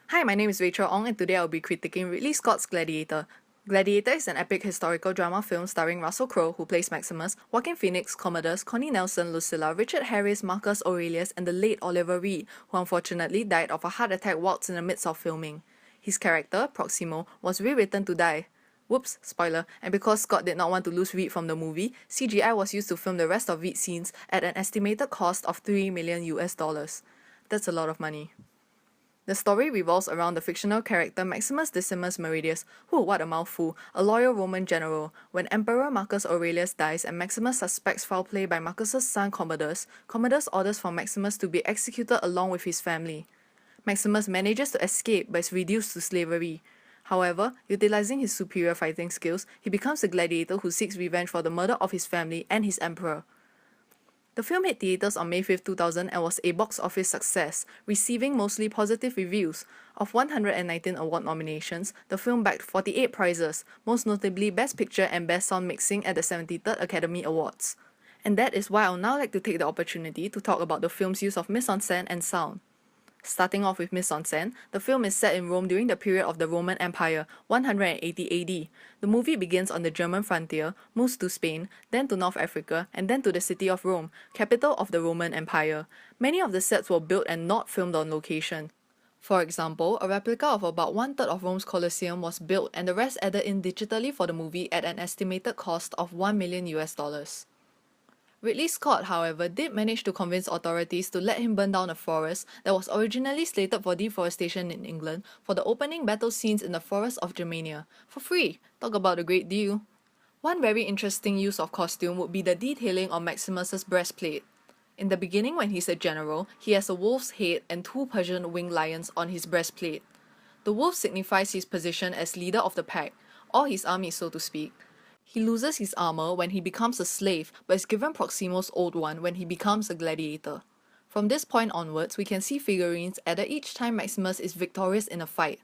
Hi, my name is Rachel Ong and today I'll be critiquing Ridley Scott's Gladiator. Gladiator is an epic historical drama film starring Russell Crowe, who plays Maximus, Joaquin Phoenix, Commodus, Connie Nelson, Lucilla, Richard Harris, Marcus Aurelius, and the late Oliver Reed, who unfortunately died of a heart attack whilst in the midst of filming. His character, Proximo, was rewritten to die. Whoops, spoiler, and because Scott did not want to lose Reed from the movie, CGI was used to film the rest of Reed's scenes at an estimated cost of $3 million US. That's a lot of money. The story revolves around the fictional character Maximus Decimus Meridius, who, what a mouthful, a loyal Roman general. When Emperor Marcus Aurelius dies and Maximus suspects foul play by Marcus's son Commodus, Commodus orders for Maximus to be executed along with his family. Maximus manages to escape but is reduced to slavery. However, utilizing his superior fighting skills, he becomes a gladiator who seeks revenge for the murder of his family and his emperor. The film hit theaters on May 5, 2000 and was a box office success, receiving mostly positive reviews. Of 119 award nominations, the film bagged 48 prizes, most notably Best Picture and Best Sound Mixing at the 73rd Academy Awards. And that is why I would now like to take the opportunity to talk about the film's use of mise-en-scène and sound. Starting off with mise-en-scène, the film is set in Rome during the period of the Roman Empire, 180 AD. The movie begins on the German frontier, moves to Spain, then to North Africa, and then to the city of Rome, capital of the Roman Empire. Many of the sets were built and not filmed on location. For example, a replica of about one-third of Rome's Colosseum was built and the rest added in digitally for the movie at an estimated cost of $1 million US. Ridley Scott, however, did manage to convince authorities to let him burn down a forest that was originally slated for deforestation in England for the opening battle scenes in the Forest of Germania, for free. Talk about a great deal. One very interesting use of costume would be the detailing on Maximus's breastplate. In the beginning, when he's a general, he has a wolf's head and two Persian winged lions on his breastplate. The wolf signifies his position as leader of the pack, or his army so to speak. He loses his armor when he becomes a slave, but is given Proximo's old one when he becomes a gladiator. From this point onwards, we can see figurines added each time Maximus is victorious in a fight.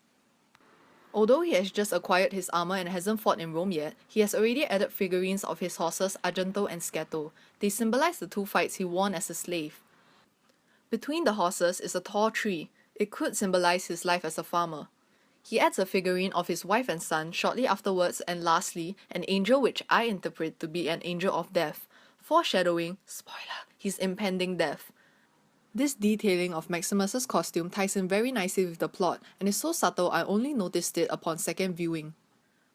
Although he has just acquired his armor and hasn't fought in Rome yet, he has already added figurines of his horses Argento and Scato. They symbolize the two fights he won as a slave. Between the horses is a tall tree. It could symbolize his life as a farmer. He adds a figurine of his wife and son shortly afterwards, and lastly, an angel which I interpret to be an angel of death, foreshadowing, spoiler, his impending death. This detailing of Maximus's costume ties in very nicely with the plot and is so subtle I only noticed it upon second viewing.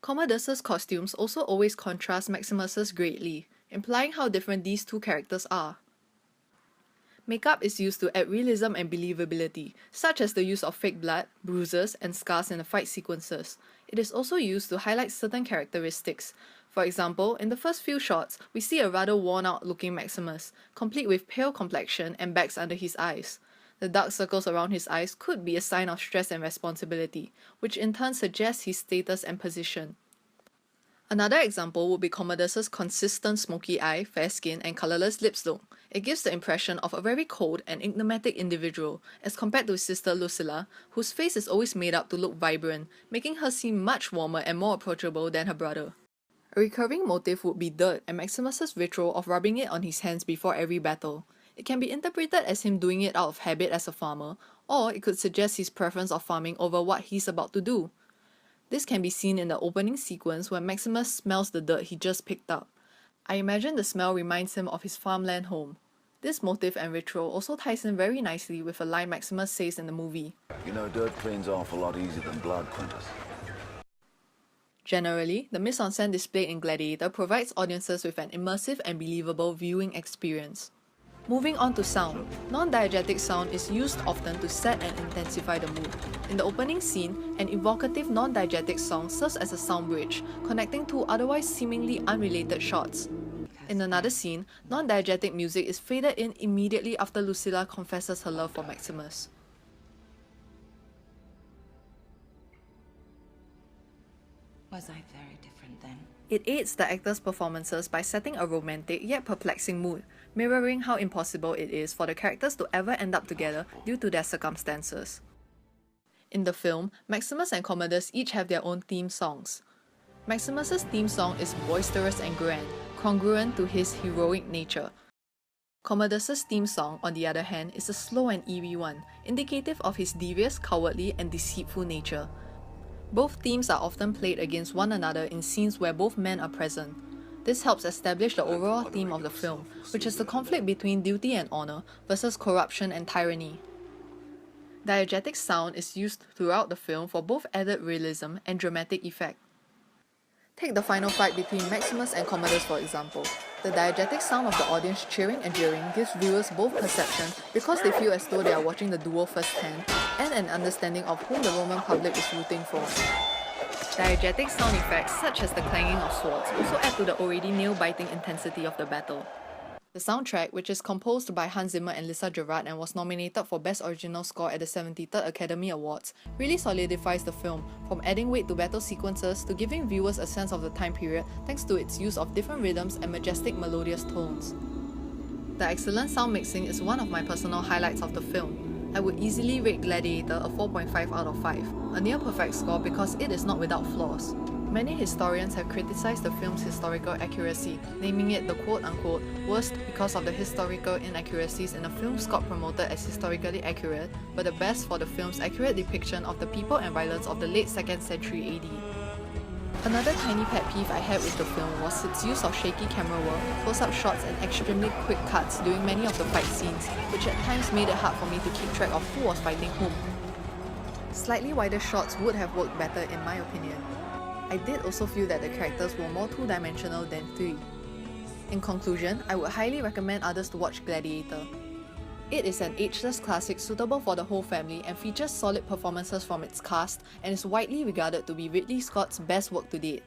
Commodus's costumes also always contrast Maximus's greatly, implying how different these two characters are. Makeup is used to add realism and believability, such as the use of fake blood, bruises, and scars in the fight sequences. It is also used to highlight certain characteristics. For example, in the first few shots, we see a rather worn-out looking Maximus, complete with pale complexion and bags under his eyes. The dark circles around his eyes could be a sign of stress and responsibility, which in turn suggests his status and position. Another example would be Commodus's consistent smoky eye, fair skin, and colourless lips look. It gives the impression of a very cold and enigmatic individual, as compared to his sister Lucilla, whose face is always made up to look vibrant, making her seem much warmer and more approachable than her brother. A recurring motif would be dirt and Maximus's ritual of rubbing it on his hands before every battle. It can be interpreted as him doing it out of habit as a farmer, or it could suggest his preference of farming over what he's about to do. This can be seen in the opening sequence when Maximus smells the dirt he just picked up. I imagine the smell reminds him of his farmland home. This motif and ritual also ties in very nicely with a line Maximus says in the movie. You know, dirt cleans off a lot easier than blood, Quintus. Generally, the mise-en-scène displayed in Gladiator provides audiences with an immersive and believable viewing experience. Moving on to sound, non-diegetic sound is used often to set and intensify the mood. In the opening scene, an evocative non-diegetic song serves as a sound bridge, connecting two otherwise seemingly unrelated shots. In another scene, non-diegetic music is faded in immediately after Lucilla confesses her love for Maximus. Was I very different then? It aids the actors' performances by setting a romantic yet perplexing mood, mirroring how impossible it is for the characters to ever end up together due to their circumstances. In the film, Maximus and Commodus each have their own theme songs. Maximus's theme song is boisterous and grand, congruent to his heroic nature. Commodus's theme song, on the other hand, is a slow and eerie one, indicative of his devious, cowardly, and deceitful nature. Both themes are often played against one another in scenes where both men are present. This helps establish the overall theme of the film, which is the conflict between duty and honor versus corruption and tyranny. Diegetic sound is used throughout the film for both added realism and dramatic effect. Take the final fight between Maximus and Commodus for example. The diegetic sound of the audience cheering and jeering gives viewers both perception because they feel as though they are watching the duel firsthand, and an understanding of whom the Roman public is rooting for. Diegetic sound effects such as the clanging of swords also add to the already nail-biting intensity of the battle. The soundtrack, which is composed by Hans Zimmer and Lisa Gerrard and was nominated for Best Original Score at the 73rd Academy Awards, really solidifies the film, from adding weight to battle sequences to giving viewers a sense of the time period thanks to its use of different rhythms and majestic melodious tones. The excellent sound mixing is one of my personal highlights of the film. I would easily rate Gladiator a 4.5 out of 5, a near perfect score because it is not without flaws. Many historians have criticized the film's historical accuracy, naming it the quote-unquote worst because of the historical inaccuracies in the film Scott promoted as historically accurate, but the best for the film's accurate depiction of the people and violence of the late 2nd century AD. Another tiny pet peeve I had with the film was its use of shaky camera work, close-up shots and extremely quick cuts during many of the fight scenes, which at times made it hard for me to keep track of who was fighting whom. Slightly wider shots would have worked better in my opinion. I did also feel that the characters were more two-dimensional than three. In conclusion, I would highly recommend others to watch Gladiator. It is an ageless classic suitable for the whole family and features solid performances from its cast and is widely regarded to be Ridley Scott's best work to date.